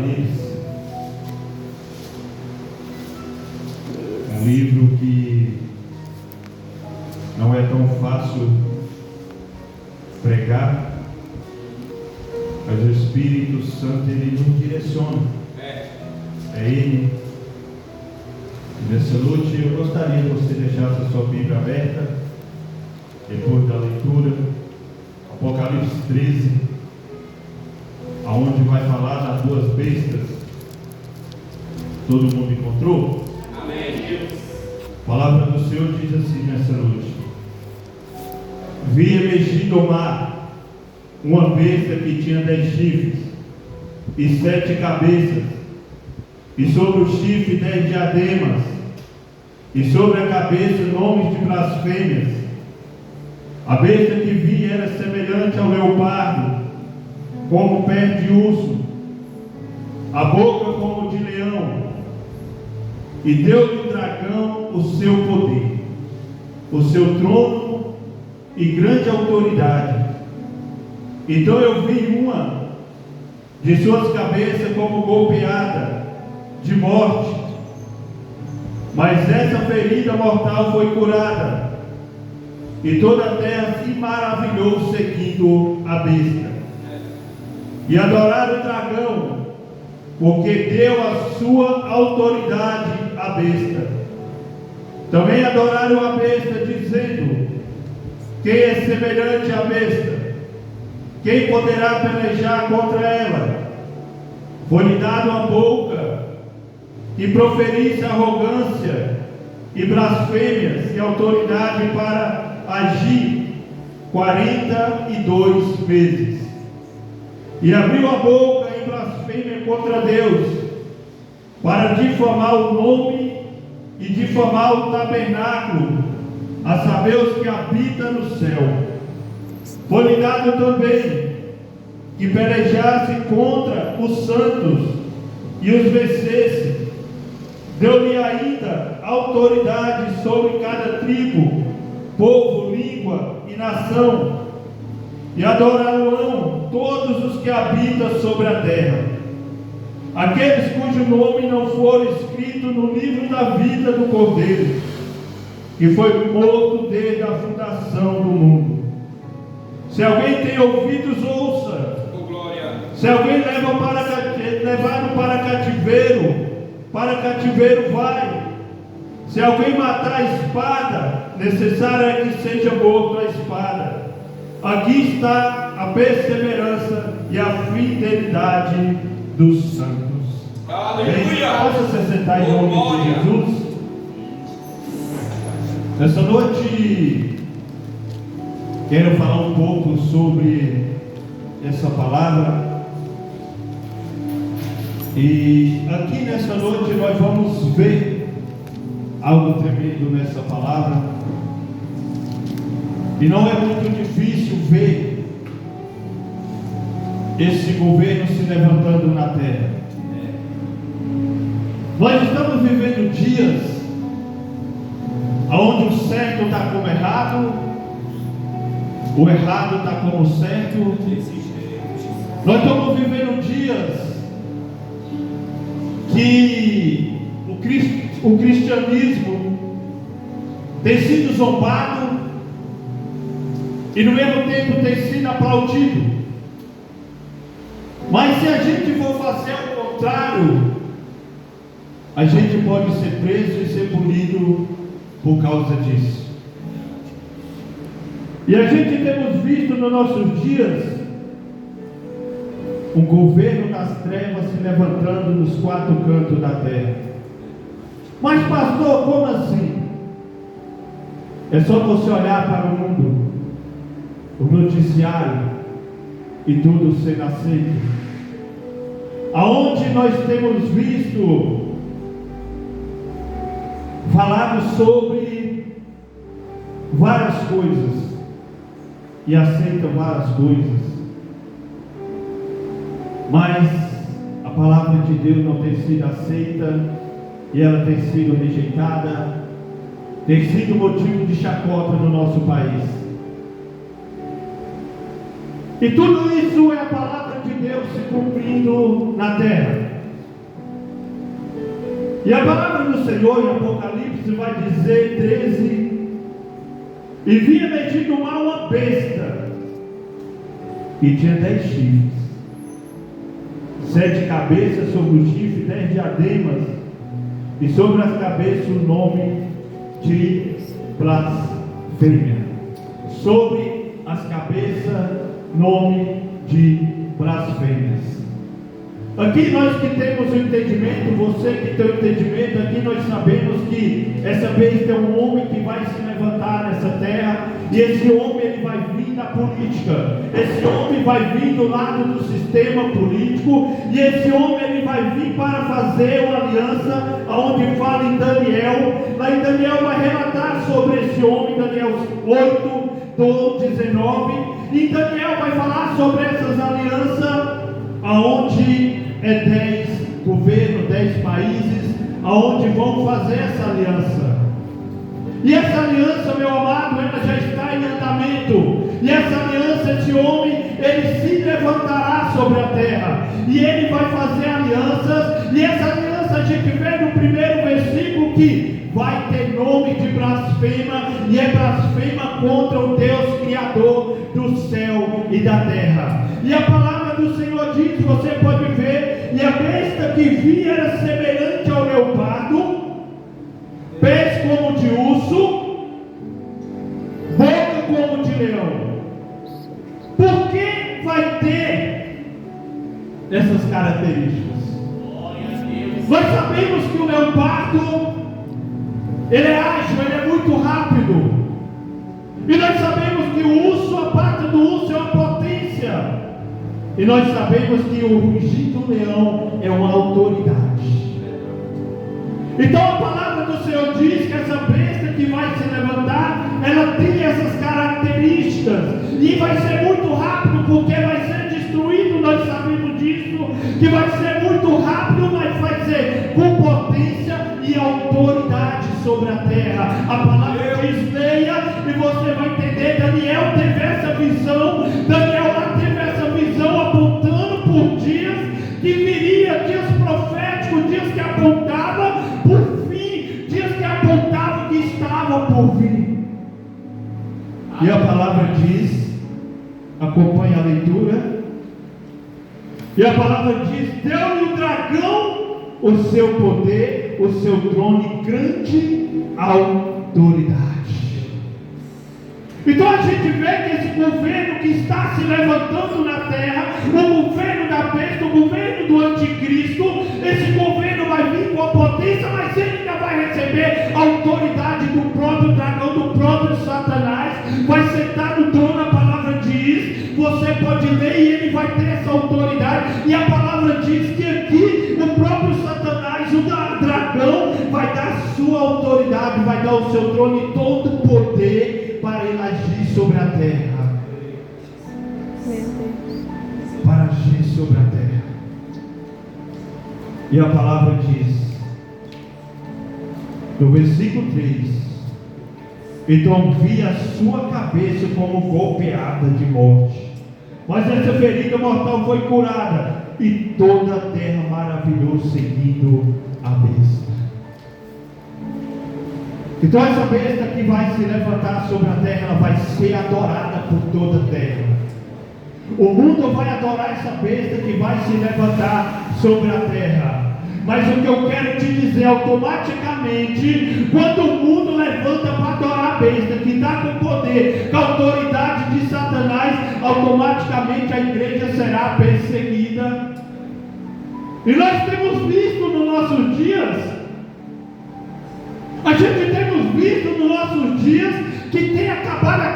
Apocalipse, um livro que não é tão fácil pregar, mas o Espírito Santo ele nos direciona. É Ele. Nessa noite eu gostaria que você deixasse a sua Bíblia aberta, depois da leitura, Apocalipse 13, aonde vai falar das duas bestas. Todo mundo encontrou? Amém. A palavra do Senhor diz assim nessa noite: vi emergir do mar uma besta que tinha 10 chifres e 7 cabeças, e sobre o chifre 10 diademas, e sobre a cabeça nomes de blasfêmias. A besta que vi era semelhante ao leopardo, como pé de urso, a boca como de leão, e deu-lhe o dragão o seu poder, o seu trono e grande autoridade. Então eu vi uma de suas cabeças como golpeada de morte, mas essa ferida mortal foi curada, e toda a terra se maravilhou seguindo a besta, e adoraram o dragão, porque deu a sua autoridade à besta. Também adoraram a besta, dizendo: quem é semelhante à besta? Quem poderá pelejar contra ela? Foi-lhe dado uma boca que proferisse arrogância e blasfêmias, e autoridade para agir 42 meses. E abriu a boca em blasfêmia contra Deus, para difamar o nome e difamar o tabernáculo, a saber, os que habitam no céu. Foi-lhe dado também que pelejasse contra os santos e os vencesse. Deu-lhe ainda autoridade sobre cada tribo, povo, língua e nação, e adorarão todos os que habitam sobre a terra, aqueles cujo nome não for escrito no livro da vida do Cordeiro, que foi morto desde a fundação do mundo. Se alguém tem ouvidos, ouça. Se alguém levado para cativeiro vai. Se alguém matar a espada, necessário é que seja morto a espada. Aqui está a perseverança e a fidelidade dos santos. Aleluia! Possa se sentar em nome de Jesus. Nessa noite quero falar um pouco sobre essa palavra. E aqui nessa noite nós vamos ver algo tremendo nessa palavra. E não é muito difícil ver esse governo se levantando na terra. Nós estamos vivendo dias onde o certo está como errado, o errado está como certo. Nós estamos vivendo dias que o cristianismo tem sido zombado e no mesmo tempo tem sido aplaudido. Mas se a gente for fazer o contrário, a gente pode ser preso e ser punido por causa disso. E a gente temos visto nos nossos dias um governo das trevas se levantando nos 4 cantos da terra. Mas pastor, como assim? É só você olhar para o mundo, o noticiário, e tudo ser aceito. Aonde nós temos visto falado sobre várias coisas e aceitam várias coisas, mas a palavra de Deus não tem sido aceita e ela tem sido rejeitada, tem sido motivo de chacota no nosso país. E tudo isso é a palavra de Deus se cumprindo na terra. E a palavra do Senhor em Apocalipse vai dizer 13: e vinha medir do mar uma besta, e tinha 10 chifres, 7 cabeças sobre o chifre, 10 diademas, e sobre as cabeças o nome de blasfêmia. Sobre as cabeças, nome de blasfêmias. Aqui nós que temos o entendimento, você que tem o entendimento, aqui nós sabemos que essa besta é um homem que vai se levantar nessa terra, e esse homem ele vai vir da política, esse homem vai vir do lado do sistema político, e esse homem ele vai vir para fazer uma aliança, aonde fala em Daniel. Lá em Daniel vai relatar sobre esse homem, Daniel 8:19, e Daniel vai falar sobre essas alianças, aonde é 10 governos, 10 países, aonde vão fazer essa aliança. E essa aliança, meu amado, ela já está em andamento. E essa aliança, esse homem, ele se levantará sobre a terra, e ele vai fazer alianças. E essa aliança a gente vê no primeiro versículo que vai ter nome de blasfema, e é blasfema contra o Deus Criador do céu e da terra. E a palavra do Senhor diz, você pode ver, e a besta que vinha era semelhante ao leopardo, pés como de urso, boca como de leão. Por que vai ter essas características? Nós sabemos que o leopardo, ele é ágil, ele é muito rápido. E nós sabemos que o urso, a pata do urso é uma potência. E nós sabemos que o rugir do leão é uma autoridade. Então a palavra do Senhor diz que essa besta que vai se levantar, ela tem essas características. E vai ser muito rápido, porque vai ser destruído, nós sabemos disso. Que vai ser muito rápido, mas vai ser com potência e autoridade sobre a terra. A palavra diz, leia, e você vai entender. Daniel teve essa visão. Daniel teve essa visão apontando por dias que viria, dias proféticos, dias que apontavam por fim, dias que apontavam que estava por vir. E a palavra diz, acompanha a leitura, e a palavra diz, deu-lhe o dragão o seu poder, o seu trono e grande autoridade. Então a gente vê que esse governo que está se levantando na terra, o governo da besta, o governo do anticristo, esse governo vai vir com a potência, mas ele ainda vai receber a autoridade do próprio dragão, do próprio Satanás, vai sentar no trono. A palavra diz, você pode ler, e ele vai ter essa autoridade. E a palavra diz que aqui o próprio Satanás, o dragão, vai dar sua autoridade, vai dar o seu trono e todo o poder para ele agir sobre a terra. Para agir sobre a terra. E a palavra diz, no versículo 3, então vi a sua cabeça como golpeada de morte, mas essa ferida mortal foi curada, e toda a terra maravilhou seguindo a besta. Então essa besta que vai se levantar sobre a terra, ela vai ser adorada por toda a terra. O mundo vai adorar essa besta que vai se levantar sobre a terra. Mas o que eu quero te dizer, automaticamente, quando o mundo levanta para adorar a besta, que está com poder, com a autoridade de Satanás, automaticamente a igreja será perseguida. E nós temos visto nos nossos dias, a gente temos visto nos nossos dias que tem acabado a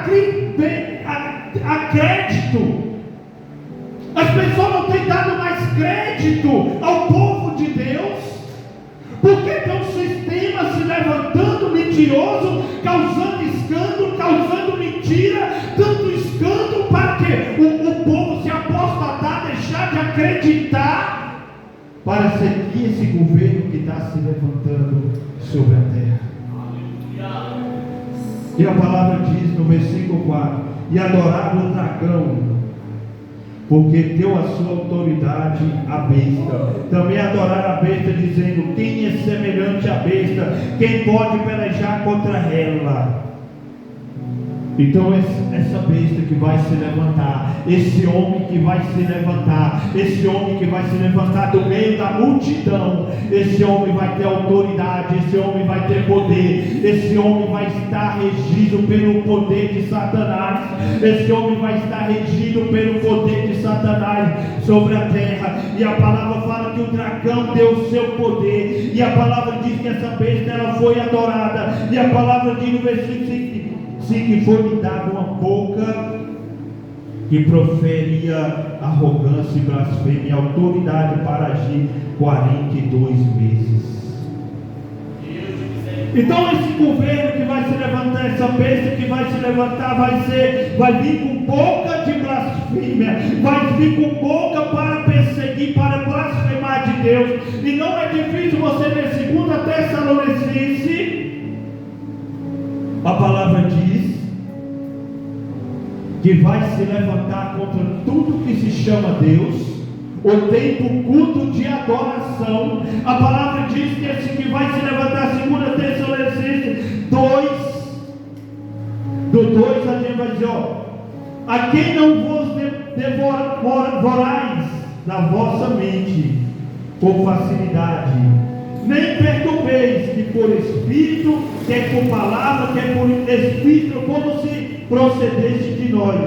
crédito. As pessoas não têm dado mais crédito ao povo de Deus, porque tem um sistema se levantando mentiroso, causando escândalo, causando mentira, tanto escândalo para que o povo se apostatar, deixar de acreditar, para seguir esse governo que está se levantando sobre a terra. E a palavra diz no versículo 4: e adoraram o dragão, porque deu a sua autoridade à besta. Também adoraram a besta, dizendo: quem é semelhante a besta, quem pode pelejar contra ela? Então essa besta que vai se levantar, esse homem que vai se levantar, esse homem que vai se levantar do meio da multidão, esse homem vai ter autoridade, esse homem vai ter poder, esse homem vai estar regido pelo poder de Satanás, esse homem vai estar regido pelo poder de Satanás sobre a terra. E a palavra fala que o dragão deu o seu poder, e a palavra diz que essa besta ela foi adorada, e a palavra diz no versículo 5 que foi-lhe dada uma boca que proferia arrogância e blasfêmia e autoridade para agir 42 meses. Então esse governo que vai se levantar, essa besta que vai se levantar, vai vir com boca de blasfêmia, vai vir com boca para perseguir, para blasfemar de Deus. E não é difícil você ver 2 Tessalonicenses. A palavra diz que vai se levantar contra tudo que se chama Deus, o tempo culto de adoração. A palavra diz que esse que vai se levantar, 2 Tessalonicenses 2, do 2 a gente vai dizer, a quem não vos devorais na vossa mente com facilidade, nem perturbeis, que por espírito, quer por palavra, quer por espírito, como se procedesse de nós,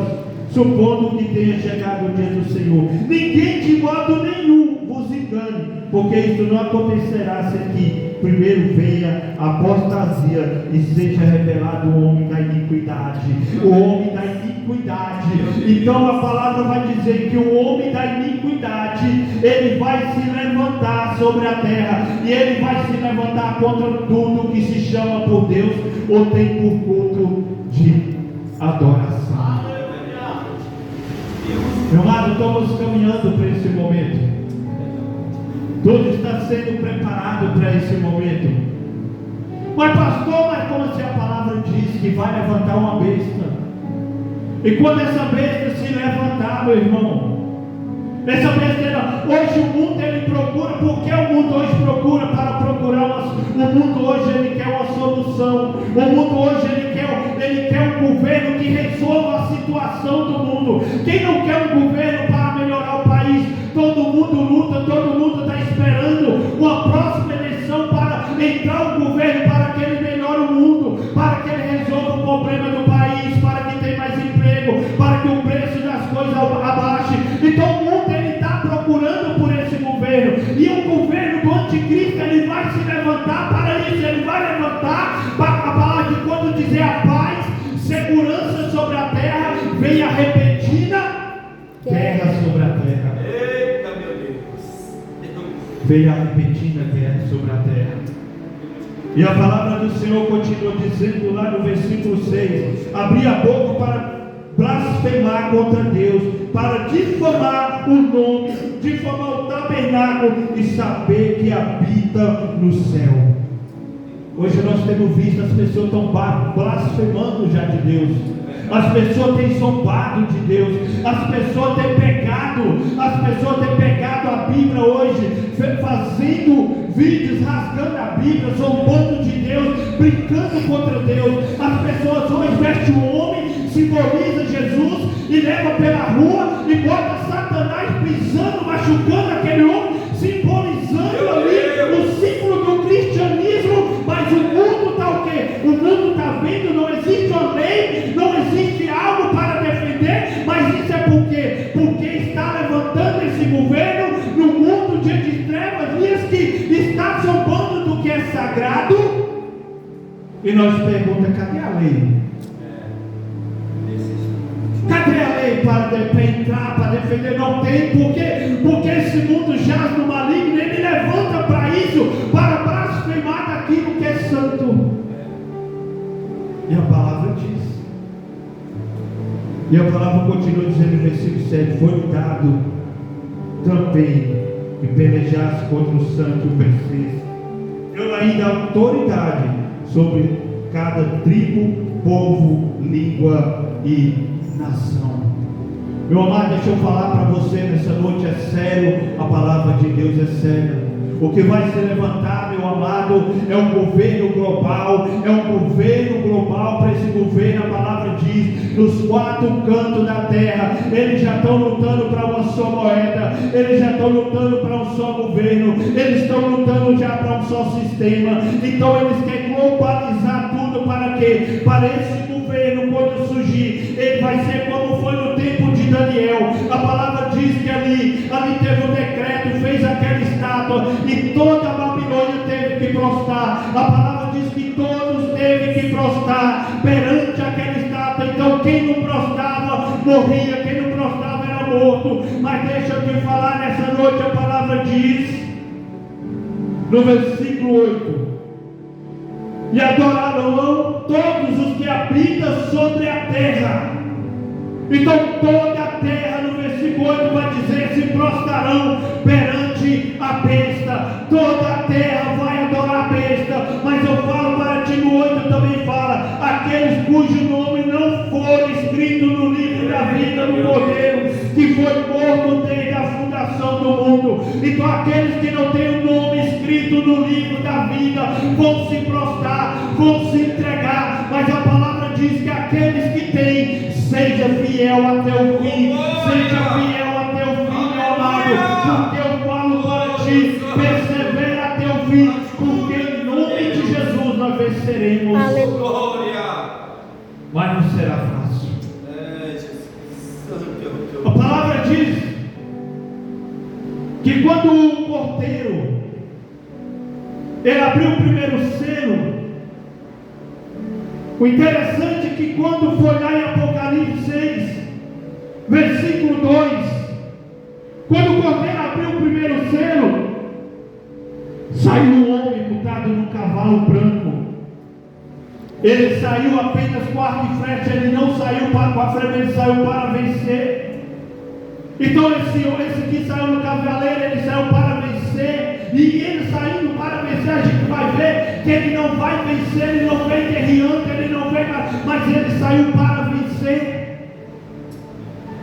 supondo que tenha chegado o dia do Senhor. Ninguém de modo nenhum vos engane, porque isso não acontecerá sem que primeiro venha a apostasia e seja revelado o homem da iniquidade. O homem da iniquidade. Então a palavra vai dizer que o homem da iniquidade, ele vai se levantar sobre a terra, e ele vai se levantar contra tudo que se chama por Deus, ou tem por culto de adoração. Meu amado, estamos caminhando para esse momento. Tudo está sendo preparado para esse momento. Mas pastor, mas como se a palavra diz que vai levantar uma besta? E quando essa besta se levantar, meu irmão, essa besta, hoje o mundo ele procura, porque o mundo hoje procura para procurar o mundo hoje ele quer uma solução. O mundo hoje ele quer um governo que resolva a situação do mundo. Quem não quer um governo para melhorar o país? Todo mundo luta, todo mundo está esperando uma próxima eleição para entrar um governo para que ele melhore o mundo, para que ele resolva o problema do país, para que tenha mais emprego, para que o preço das coisas abaixe. Então o mundo ele está procurando por esse governo, e o governo do anticristo ele vai se levantar para isso. Ele vai levantar para a palavra de quando dizer a paz, segurança sobre a terra, vem a repentina guerra sobre a terra. Eita, meu Deus! Veio a repentina guerra sobre a terra. E a palavra do Senhor continua dizendo lá no versículo 6: abri a boca para blasfemar contra Deus, para difamar o nome, difamar o tabernáculo, e saber que habita no céu. Hoje nós temos visto as pessoas estão blasfemando já de Deus. As pessoas têm zombado de Deus. As pessoas têm pegado a Bíblia hoje, fazendo vídeos, rasgando a Bíblia, zombando de Deus, brincando contra Deus. As pessoas hoje vestem o homem, simboliza Jesus, e leva pela rua e bota Satanás pisando, machucando aquele homem, simbolizando ali o símbolo do cristianismo. Mas o mundo está o quê? O mundo está vendo, não existe uma lei, não existe algo para defender. Mas isso é por quê? Porque está levantando esse governo no mundo de trevas, dias que está zombando do que é sagrado. E nós perguntamos: cadê a lei? Cadê a lei para entrar, para defender? Não tem, porque esse mundo jaz no maligno. Ele levanta para isso, para blasfemar daquilo que é santo. E a palavra diz, e a palavra continua dizendo no versículo 7: foi dado também que pelejasse contra o santo e o vencesse. Eu ainda autoridade sobre cada tribo, povo, língua e nação. Meu amado, deixa eu falar para você nessa noite, é sério, a palavra de Deus é séria. O que vai se levantar, meu amado, é um governo global. É um governo global. Para esse governo, a palavra diz, nos 4 cantos da terra, eles já estão lutando para uma só moeda, eles já estão lutando para um só governo, eles estão lutando já para um só sistema. Então eles querem globalizar tudo. Para quê? Para esse governo, quando surgir, ele vai ser como foi no tempo de Daniel. A palavra diz que ali teve um decreto, fez aquela estátua, e toda a Babilônia teve que prostrar. A palavra diz que todos teve que prostrar perante aquela estátua. Então quem não prostrava morria, quem não prostrava era morto. Mas deixa eu te falar nessa noite, a palavra diz no versículo 8: e adorarão todos os que habitam sobre a terra. Então toda a terra, no versículo 8 vai dizer, se prostrarão perante a besta. Toda a terra vai adorar a besta. Mas eu falo para ti, no 8 também fala, aqueles cujo nome não for escrito no livro da vida do Cordeiro, que foi morto desde a fundação do mundo. Então aqueles que não têm o nome escrito no livro da vida vão se prostrar, vão se entregar. Mas a palavra diz que aqueles que têm, seja fiel até o fim, seja fiel até o fim, meu amado, porque eu falo para ti, persevera até o fim, porque em nome de Jesus nós venceremos. Glória! Mas não será fácil. A palavra diz que quando o porteiro ele abriu o primeiro selo, o interessante é que quando foi lá em Apocalipse 6, versículo 2, quando o cordeiro abriu o primeiro selo, saiu um homem montado num cavalo branco. Ele saiu apenas com arco e flecha, ele não saiu com a flecha, ele saiu para vencer. Então esse que saiu no cavaleiro, ele saiu para vencer. E ele saindo para vencer, a gente vai ver que ele não vai vencer, ele não vem guerreando, ele não vem, mas ele saiu para vencer.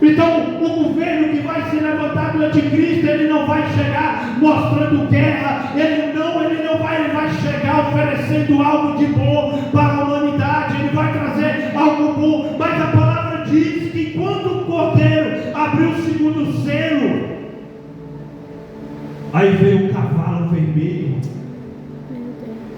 Então o governo que vai se levantar do anticristo, ele não vai chegar mostrando guerra, ele não vai chegar oferecendo algo de bom para a humanidade, ele vai trazer algo bom. Mas a palavra diz que quando o cordeiro abriu o segundo selo, aí veio o cavalo vermelho.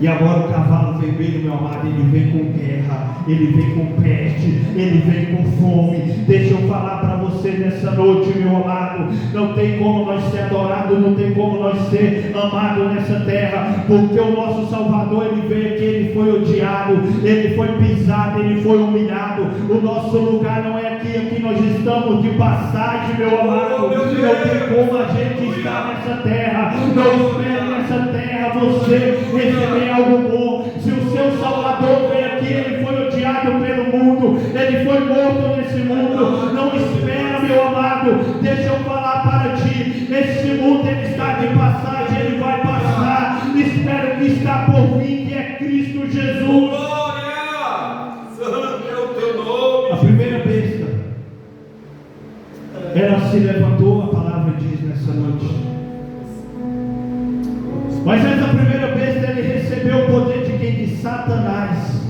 E agora o cavalo vermelho, meu amado, ele vem com guerra, ele vem com peste, ele vem com fome. Deixa eu falar para você nessa noite, meu amado, não tem como nós ser adorados, não tem como nós ser amados nessa terra, porque o nosso Salvador, ele veio aqui, ele foi odiado, ele foi pisado, ele foi humilhado. O nosso lugar não é aqui nós estamos de passagem, meu amado. Não tem como a gente estar nessa terra. Não espere nessa terra você receber algo bom. Se o seu Salvador veio aqui, ele foi odiado pelo mundo, ele foi morto nesse mundo. Não espera, meu amado, deixa eu falar para ti, esse mundo ele está de passagem, ele vai passar. Espera que está por vir, que é Cristo Jesus. Glória! Santo é o teu nome. A primeira besta, ela se levantou, a palavra diz nessa noite. Mas essa primeira besta, ele recebeu o poder de quem? De Satanás.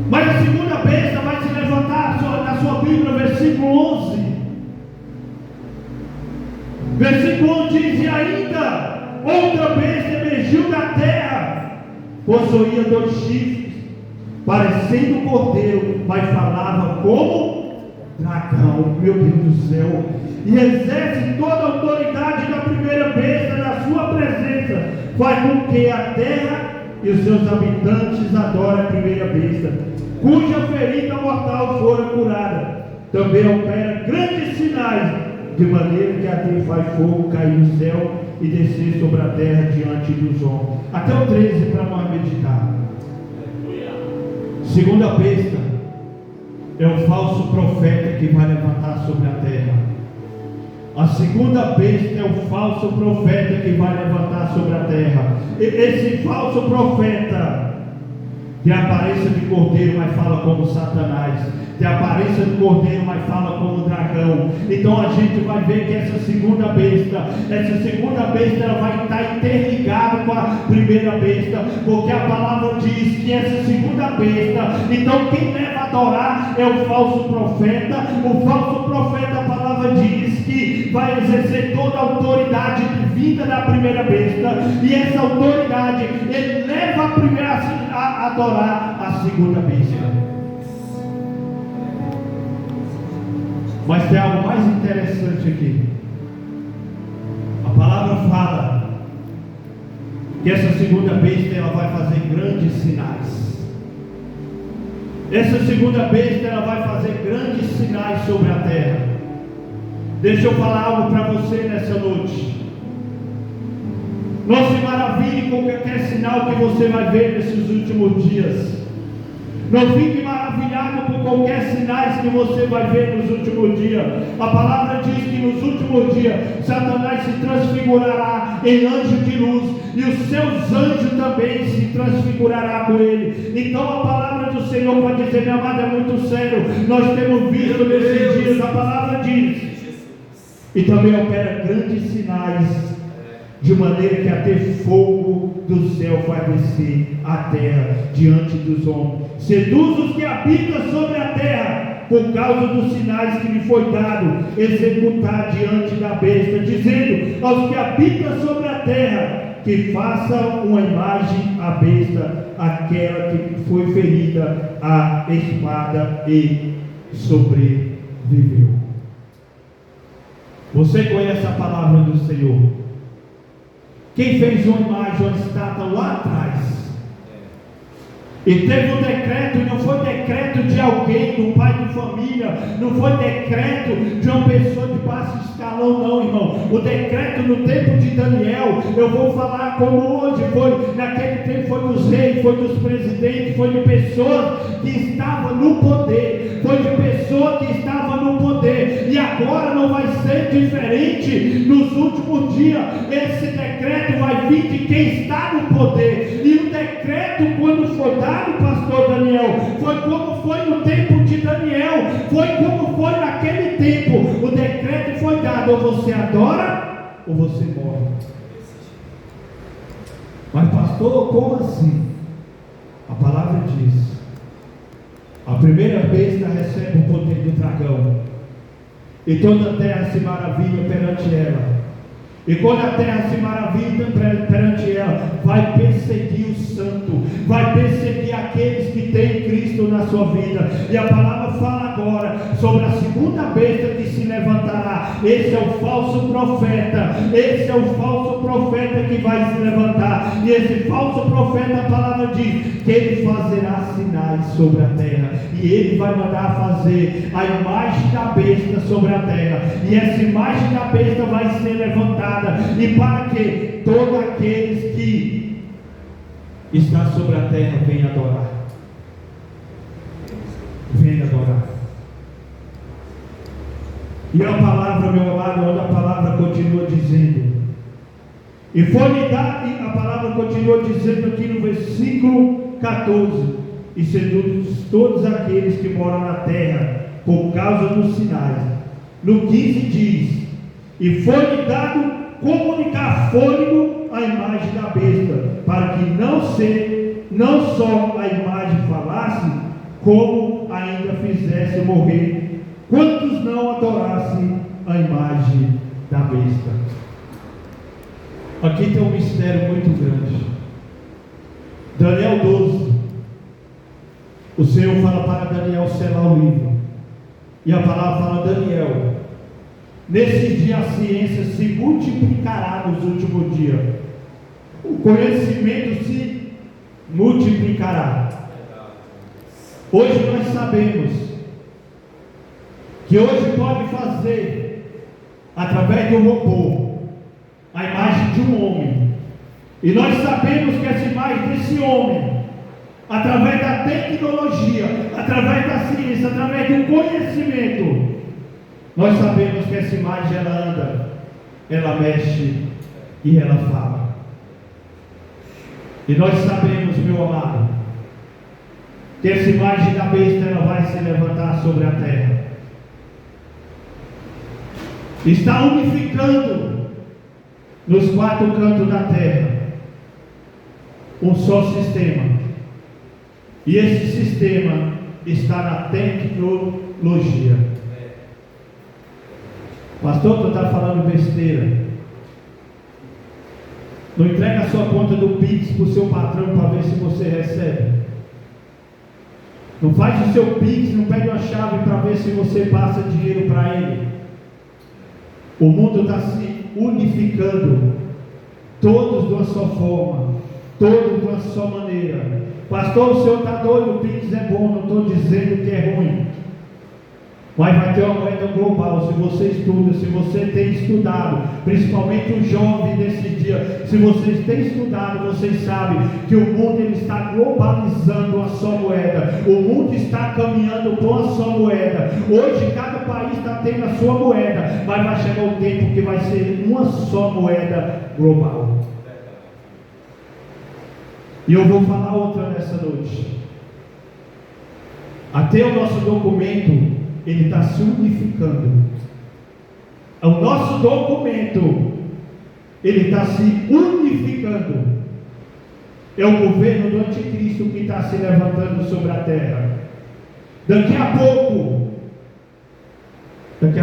Mas a segunda besta vai se levantar na sua Bíblia, versículo 11. Versículo 11 diz: e ainda outra besta emergiu da terra, possuía 2 chifres, parecendo um cordeiro, mas falava como dragão. Meu Deus do céu! E exerce toda a autoridade da primeira besta na sua presença, faz com que a terra e os seus habitantes adorem a primeira besta, cuja ferida mortal fora curada. Também opera grandes sinais, de maneira que até faz fogo cair do céu e descer sobre a terra diante dos homens. Até o 13 para nós meditar. Segunda besta é o falso profeta que vai levantar sobre a terra. A segunda besta é o falso profeta que vai levantar sobre a terra. Esse falso profeta tem a aparência de cordeiro, mas fala como Satanás. tem a aparência do cordeiro, mas fala como dragão. Então a gente vai ver que essa segunda besta ela vai estar interligada com a primeira besta, porque a palavra diz que essa segunda besta, então quem leva a adorar é o falso profeta. O falso profeta, a palavra diz que vai exercer toda a autoridade vinda da primeira besta, e essa autoridade ele leva a primeira a adorar a segunda besta. Mas tem algo mais interessante aqui. A palavra fala que essa segunda besta ela vai fazer grandes sinais. Essa segunda besta ela vai fazer grandes sinais sobre a terra. Deixa eu falar algo para você nessa noite. Não se maravilhe com qualquer sinal que você vai ver nesses últimos dias. Não fique maravilhado por qualquer sinais que você vai ver nos últimos dias. A palavra diz que nos últimos dias Satanás se transfigurará em anjo de luz, e os seus anjos também se transfigurará com ele. Então a palavra do Senhor vai dizer, meu amado, é muito sério. Nós temos visto nesses dias, a palavra diz, e também opera grandes sinais, de maneira que até fogo do céu vai descer à terra diante dos homens. Seduz os que habitam sobre a terra, por causa dos sinais que lhe foi dado executar diante da besta, dizendo aos que habitam sobre a terra, que façam uma imagem à besta, aquela que foi ferida à espada e sobreviveu. Você conhece a palavra do Senhor? Quem fez uma imagem, uma estátua lá atrás, e teve um decreto, e não foi decreto de alguém, de um pai de família, não foi decreto de uma pessoa de baixo escalão, não, irmão. O decreto no tempo de Daniel, eu vou falar como hoje, foi naquele tempo, foi dos reis, foi dos presidentes, foi de pessoas que estavam no poder, foi de pessoa que estava no poder, e agora não vai ser diferente. Nos últimos dias, esse decreto vai vir de quem está no poder, e o decreto, quando for dado, pastor Daniel, foi como foi no tempo de Daniel, foi como foi naquele tempo. O decreto foi dado, ou você adora, ou você morre. Mas pastor, como assim? A palavra diz, a primeira besta recebe o poder do dragão, e toda a terra se maravilha perante ela. E quando a terra se maravilha perante ela, vai perseguir o santo, vai perseguir aqueles que têm Cristo na sua vida. E a palavra fala agora sobre a segunda besta que se levantará. Esse é o falso profeta, esse é o falso profeta que vai se levantar. E esse falso profeta, a palavra diz que ele fazerá sinais sobre a terra, e ele vai mandar fazer a imagem da besta sobre a terra, e essa imagem da besta vai ser levantada. E para que todos aqueles que estão sobre a terra venham adorar. Venham adorar. E a palavra, meu amado, onde a palavra continua dizendo, e foi-lhe dado, e a palavra continua dizendo aqui no versículo 14, e seduz todos aqueles que moram na terra por causa dos sinais. No 15 diz, e foi-lhe dado comunicar fôlego à imagem da besta, para que não só a imagem falasse, como ainda fizesse morrer quantos não adorassem a imagem da besta. Aqui tem um mistério muito grande. Daniel 12, o Senhor fala para Daniel selar o livro, e a palavra fala, Daniel, nesse dia a ciência se multiplicará nos últimos dias. O conhecimento se multiplicará. Hoje nós sabemos que hoje pode fazer, através do robô, a imagem de um homem. E nós sabemos que essa imagem desse homem, através da tecnologia, através da ciência, através do conhecimento, nós sabemos que essa imagem ela anda, ela mexe e ela fala. E nós sabemos, meu amado, que essa imagem da besta ela vai se levantar sobre a terra. Está unificando nos 4 cantos da terra um só sistema. E esse sistema está na tecnologia. Pastor, tu está falando besteira. Não entrega a sua conta do Pix para o seu patrão para ver se você recebe. Não faz o seu Pix, não pede uma chave para ver se você passa dinheiro para ele. O mundo está se unificando, todos de uma só forma, todos de uma só maneira. Pastor, o senhor está doido, o Pix é bom, não estou dizendo que é ruim. Mas vai ter uma moeda global. Se você estuda, se você tem estudado, principalmente o jovem desse dia, se vocês têm estudado, vocês sabem que o mundo ele está globalizando a só moeda. O mundo está caminhando com a só moeda. Hoje cada país está tendo a sua moeda, mas vai chegar o tempo que vai ser uma só moeda global. E eu vou falar outra nessa noite. Até o nosso documento ele está se unificando. O nosso documento ele está se unificando. É o governo do anticristo que está se levantando sobre a terra. Daqui a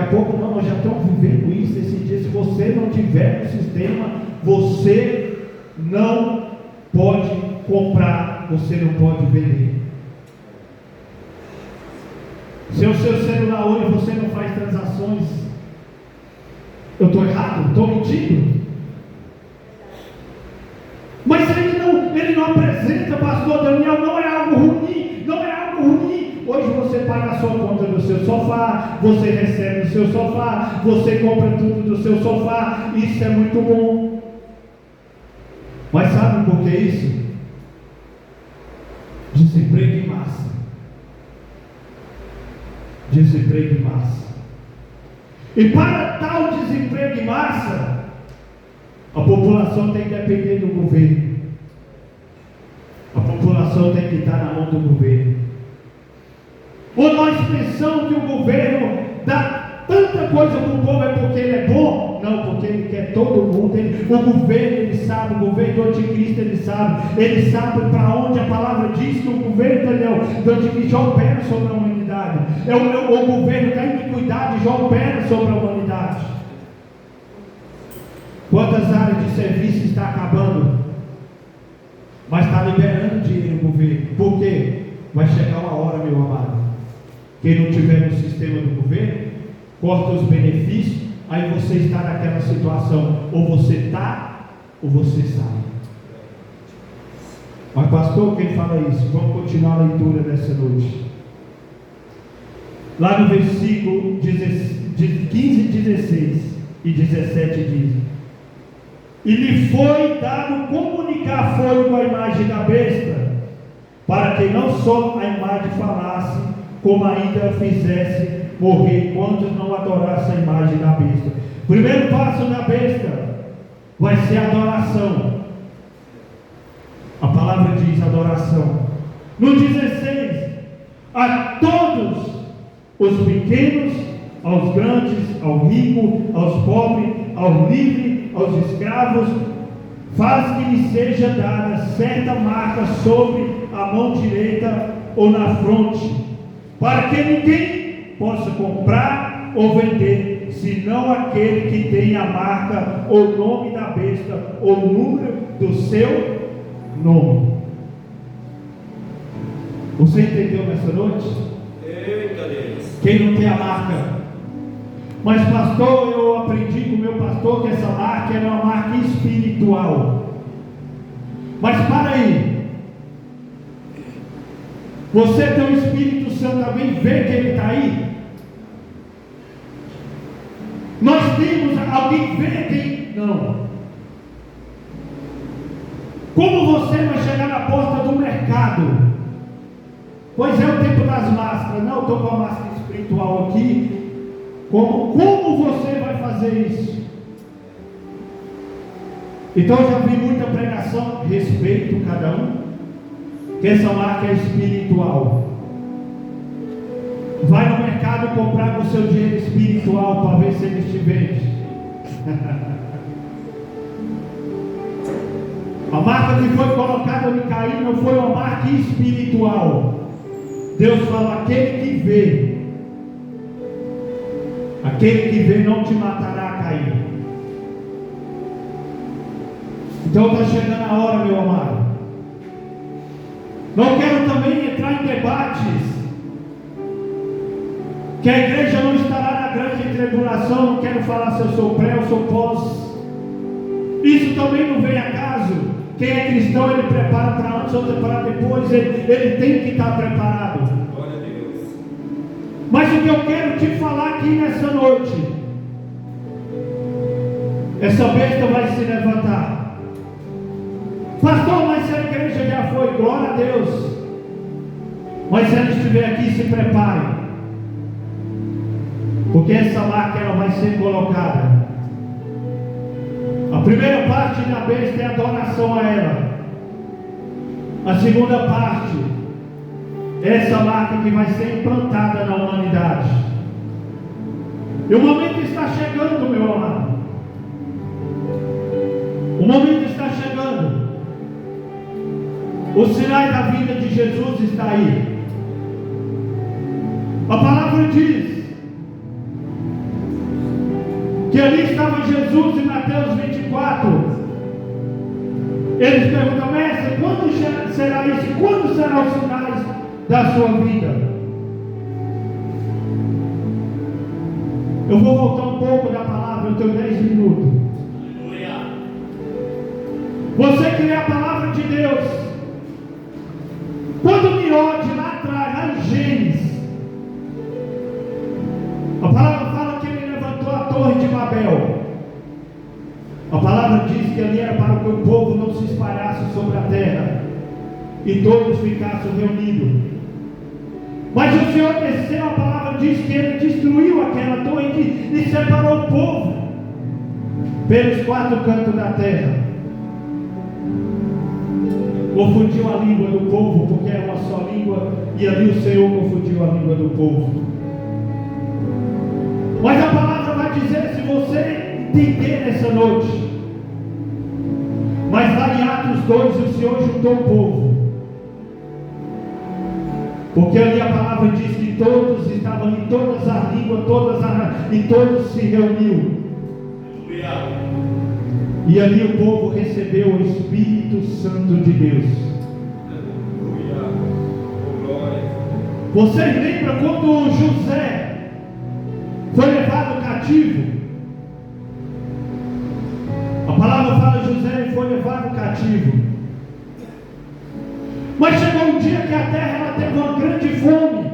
pouco não, nós já estamos vivendo isso esse dia. Se você não tiver no sistema, você não pode comprar, você não pode vender. Se o seu celular hoje você não faz transações, eu estou errado? Estou mentindo? Mas ele não apresenta, pastor Daniel, não é algo ruim, não é algo ruim. Hoje você paga a sua conta do seu sofá, você recebe do seu sofá, você compra tudo do seu sofá, isso é muito bom. Mas sabe por que isso? Desemprego em massa. Desemprego em massa. E para tal desemprego em massa, a população tem que depender do governo. A população tem que estar na mão do governo. Ou nós pensamos que o governo dá tanta coisa para o povo é porque ele é bom? Não, porque ele quer todo mundo. O governo ele sabe, o governo do anticristo ele sabe para onde a palavra diz que o governo do anticristo já opera sobre a humanidade. O governo da iniquidade já opera sobre a humanidade. Quantas áreas de serviço está acabando? Mas está liberando dinheiro no governo. Por quê? Vai chegar uma hora, meu amado. Quem não tiver no sistema do governo, corta os benefícios, aí você está naquela situação, ou você está, ou você sai. Mas pastor, quem fala isso? Vamos continuar a leitura dessa noite. Lá no versículo 15, 16 e 17 diz: e lhe foi dado comunicar fogo a imagem da besta, para que não só a imagem falasse, como ainda fizesse morrer quantos não adorassem a imagem da besta. Primeiro passo da besta vai ser adoração. A palavra diz adoração. No 16, a todos os pequenos, aos grandes, ao rico, aos pobres, aos livres, aos escravos, faz que lhe seja dada certa marca sobre a mão direita ou na fronte, para que ninguém possa comprar ou vender, senão aquele que tem a marca, ou nome da besta, ou número do seu nome. Você entendeu nessa noite? Eita Deus. Quem não tem a marca? Mas pastor, eu aprendi com o meu pastor que essa marca era uma marca espiritual. Mas para aí, você tem o Espírito Santo também, vê que ele está aí? Nós temos alguém vê quem não. Como você vai chegar na porta do mercado? Pois é o tempo das máscaras. Não, estou com a máscara espiritual aqui. Como você vai fazer isso? Então eu já vi muita pregação, respeito cada um. que essa marca é espiritual. Vai no mercado comprar com o seu dinheiro espiritual para ver se eles te vendem. A marca que foi colocada em Caim não foi uma marca espiritual. Deus fala: aquele que vê não te matará, Caim. Então está chegando a hora, meu amado. Não quero também entrar em debates que a igreja não estará na grande tribulação. Não quero falar se eu sou pré ou sou pós. Isso também não vem a caso. Quem é cristão, ele prepara para antes ou para depois. Ele tem que estar preparado. Glória a Deus. Mas o que eu quero te falar aqui nessa noite, essa besta vai se levantar. Pastor, mas se a igreja já foi, glória a Deus. Mas se ela estiver aqui, se prepare, porque essa marca ela vai ser colocada. A primeira parte da besta é a adoração a ela. A segunda parte é essa marca que vai ser implantada na humanidade. E o momento está chegando, meu amado. O momento está chegando. O sinal da vida de Jesus está aí. A palavra diz que ali estava Jesus em Mateus 24. Eles perguntam: mestre, quando será isso? Quando serão os sinais da sua vida? Eu vou voltar um pouco da palavra, eu tenho 10 minutos. Você crê a palavra de Deus. Quando Nimrod lá atrás, lá em Gênesis, a palavra fala que ele levantou a torre de Babel. A palavra diz que ali era para que o povo não se espalhasse sobre a terra e todos ficassem reunidos. Mas o Senhor desceu, a palavra diz que ele destruiu aquela torre e separou o povo pelos 4 cantos da terra. Confundiu a língua do povo, porque é uma só língua, e ali o Senhor confundiu a língua do povo. Mas a palavra vai dizer, se você entender nessa noite, mas lá em Atos 2 o Senhor juntou o povo, porque ali a palavra diz que todos estavam ali, todas as línguas, e todos se reuniu. E ali o povo recebeu o Espírito Santo de Deus. Vocês lembram quando José foi levado cativo? A palavra fala: José foi levado cativo. Mas chegou um dia que a terra ela teve uma grande fome.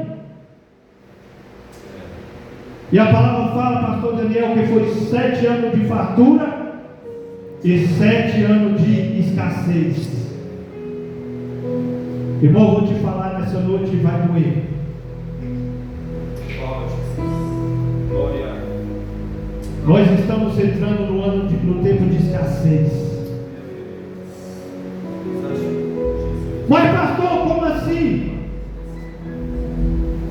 E a palavra fala, pastor Daniel, que foi 7 anos de fartura e 7 anos de escassez. Irmão, vou te falar nessa noite, vai doer. Nós estamos entrando no tempo de escassez. Mas pastor, como assim?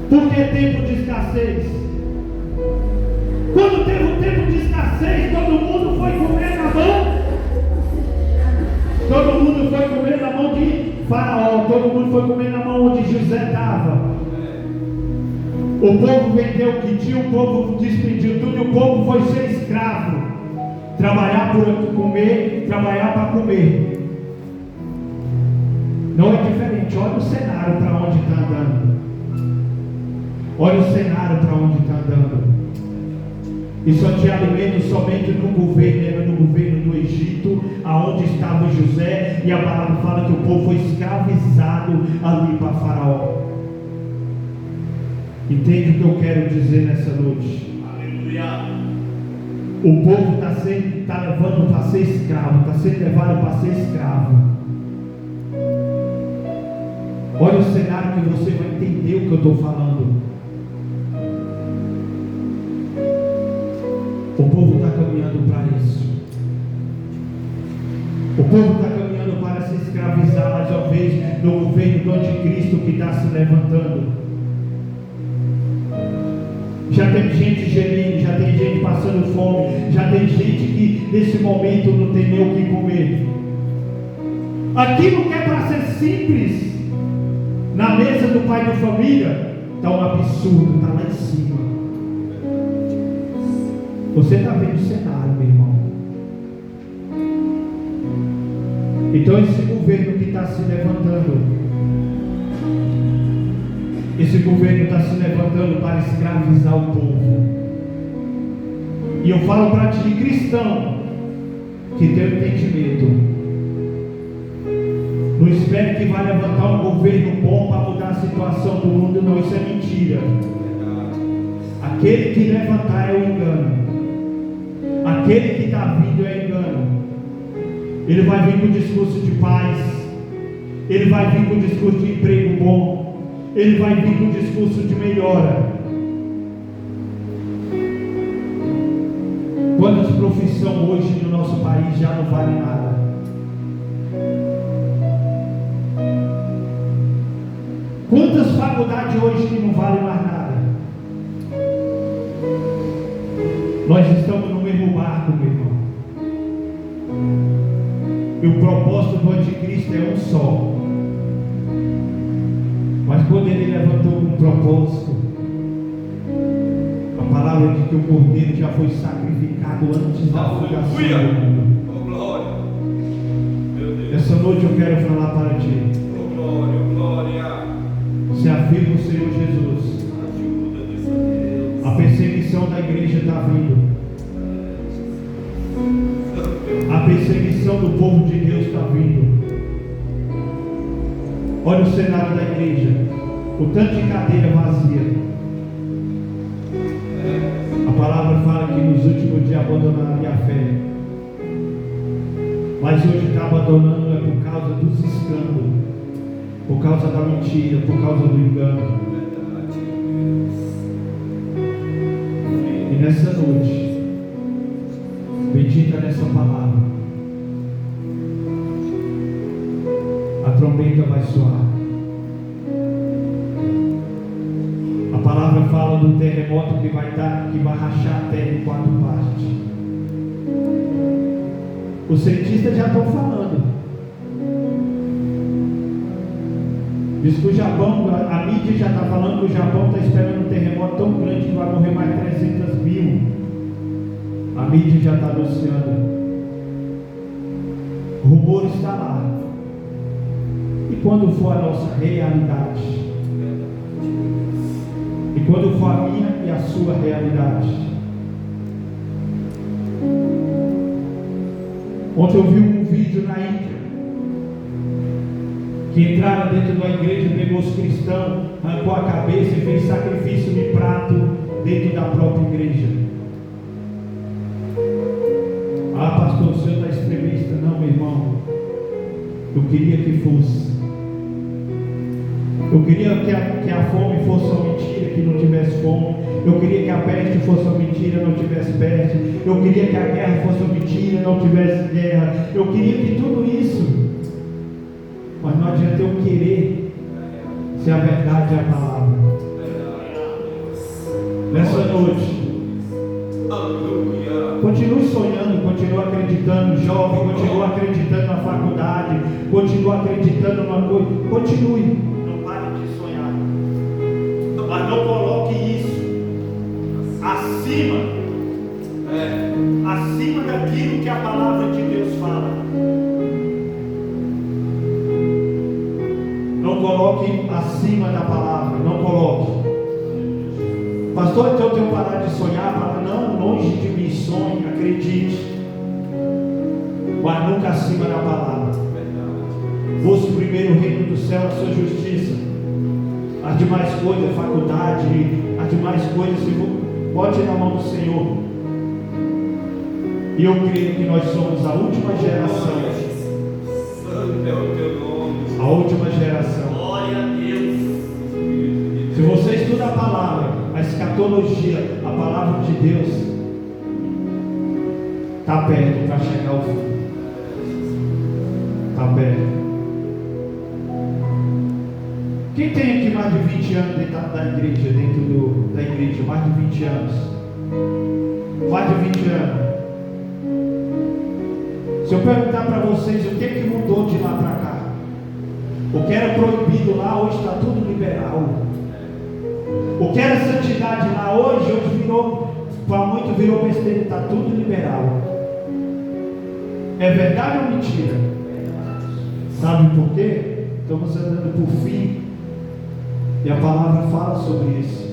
Por que tempo de escassez? Quando teve um tempo de escassez, todo mundo foi comer na mão. Todo mundo foi comer na mão de Faraó. Todo mundo foi comer na mão onde José estava. O povo vendeu o que tinha, o povo despediu tudo, e o povo foi ser escravo. Trabalhar por comer, trabalhar para comer. Não é diferente. Olha o cenário para onde está andando. Olha o cenário para onde está andando. E só tinha alimento somente no governo, era no governo do Egito, aonde estava José, e a palavra fala que o povo foi escravizado ali para Faraó. Entende o que eu quero dizer nessa noite? Aleluia. O povo está levando para ser escravo, está sendo levado para ser escravo. Olha o cenário que você vai entender o que eu estou falando. O povo está caminhando para isso. O povo está caminhando para se escravizar mais uma vez, do governo do anticristo que está se levantando. Já tem gente gemendo, já tem gente passando fome, já tem gente que nesse momento não tem nem o que comer. Aquilo que é para ser simples na mesa do pai de família está um absurdo, está lá em cima. Você está vendo o cenário, meu irmão. Então esse governo que está se levantando, esse governo está se levantando para escravizar o povo. E eu falo para ti, cristão, que tem entendimento. Não espere que vai levantar um governo bom para mudar a situação do mundo, não, isso é mentira. Aquele que levantar é o engano. Aquele que está vindo é engano. Ele vai vir com discurso de paz, ele vai vir com discurso de emprego bom, ele vai vir com discurso de melhora. Quantas profissões hoje no nosso país já não valem nada? Quantas faculdades hoje que não valem mais nada? Nós estamos no mesmo barco, meu irmão. E o propósito do anticristo é um só. Mas quando ele levantou um propósito, a palavra diz que o cordeiro já foi sacrificado antes da fundação do mundo. Oh, glória. Meu Deus. Essa noite eu quero falar para ti. Oh, glória, glória. Se afirma o Senhor Jesus. Ajuda-nos, Deus. A perseguição da igreja está vindo. A perseguição do povo de Deus está vindo. Olha o cenário da igreja, o tanto de cadeira vazia. A palavra fala que nos últimos dias abandonaram a fé, mas hoje está abandonando é por causa dos escândalos, por causa da mentira, por causa do engano. E nessa noite, medita nessa palavra. A trombeta vai soar. A palavra fala do terremoto que vai rachar a terra em 4 partes. Os cientistas já estão falando. Diz que o Japão, a mídia já está falando que o Japão está esperando um terremoto tão grande que vai morrer mais 300 mil. A mídia já está anunciando. O rumor está lá. E quando for a nossa realidade? E quando for a minha e a sua realidade? Ontem eu vi um vídeo na Índia, que entraram dentro da igreja, pegou os cristãos, arrancou a cabeça e fez sacrifício de prato dentro da própria igreja. Ah, pastor, o senhor está extremista. Não, meu irmão, eu queria que fosse. Eu queria que a fome fosse uma mentira, que não tivesse fome. Eu queria que a peste fosse uma mentira, não tivesse peste. Eu queria que a guerra fosse uma mentira, não tivesse guerra. Eu queria que tudo isso. Mas não adianta eu querer, se a verdade é a palavra. Nessa noite, continue sonhando, continue acreditando, jovem, continue acreditando na faculdade, continue acreditando numa coisa, continue. Mas não coloque isso acima daquilo que a palavra de Deus fala. Não coloque acima da palavra, não coloque. Pastor, então eu tenho que parar de sonhar. Fala, não, longe de mim, sonhe, acredite, mas nunca acima da palavra. Busque primeiro o reino do céu, a sua justiça. As demais coisas, faculdade, as demais coisas, bote na mão do Senhor. E eu creio que nós somos a última geração. A última geração. Glória a Deus. Se você estuda a palavra, a escatologia, a palavra de Deus, está perto para chegar ao fim. Está perto. Quem tem aqui mais de 20 anos dentro da igreja, da igreja, mais de 20 anos? Mais de 20 anos. Se eu perguntar para vocês o que mudou de lá para cá, o que era proibido lá, hoje está tudo liberal. O que era santidade lá, hoje virou, para muito virou besteira, está tudo liberal. É verdade ou mentira? Sabe por quê? Estamos andando por fim, e a palavra fala sobre isso.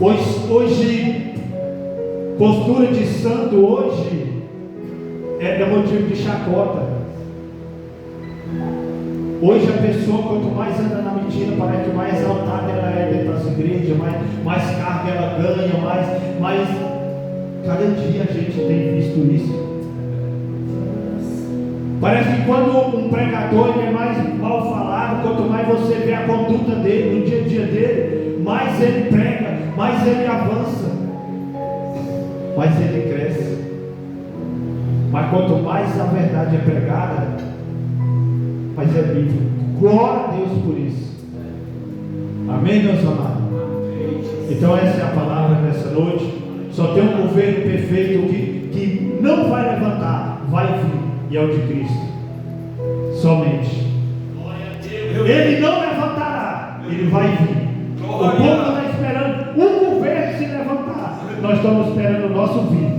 Hoje postura de santo hoje é motivo de chacota. Hoje a pessoa, quanto mais anda na mentira, parece que mais exaltada ela é dentro das igrejas, mais carga ela ganha, mais cada dia a gente tem visto isso. Parece que quando um pregador ele é mais mal falado, quanto mais você vê a conduta dele, no dia a dia dele, mais ele prega, mais ele avança, mais ele cresce. Mas quanto mais a verdade é pregada, mais é bíblico. Glória a Deus por isso. Amém, meus amados? Então essa é a palavra nessa noite. Só tem um governo perfeito que não vai levantar, vai vir, e é o de Cristo. Somente. Ele não levantará, ele vai vir. O povo está esperando um governo se levantar. Nós estamos esperando o nosso vir.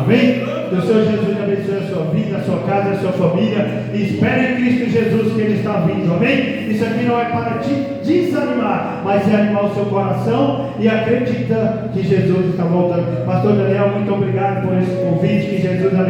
Amém? Que o Senhor Jesus abençoe a sua vida, a sua casa, a sua família. E espere em Cristo Jesus que Ele está vindo. Amém? Isso aqui não é para te desanimar, mas é animar o seu coração e acreditar que Jesus está voltando. Pastor Daniel, muito obrigado por esse convite. Que Jesus abençoe.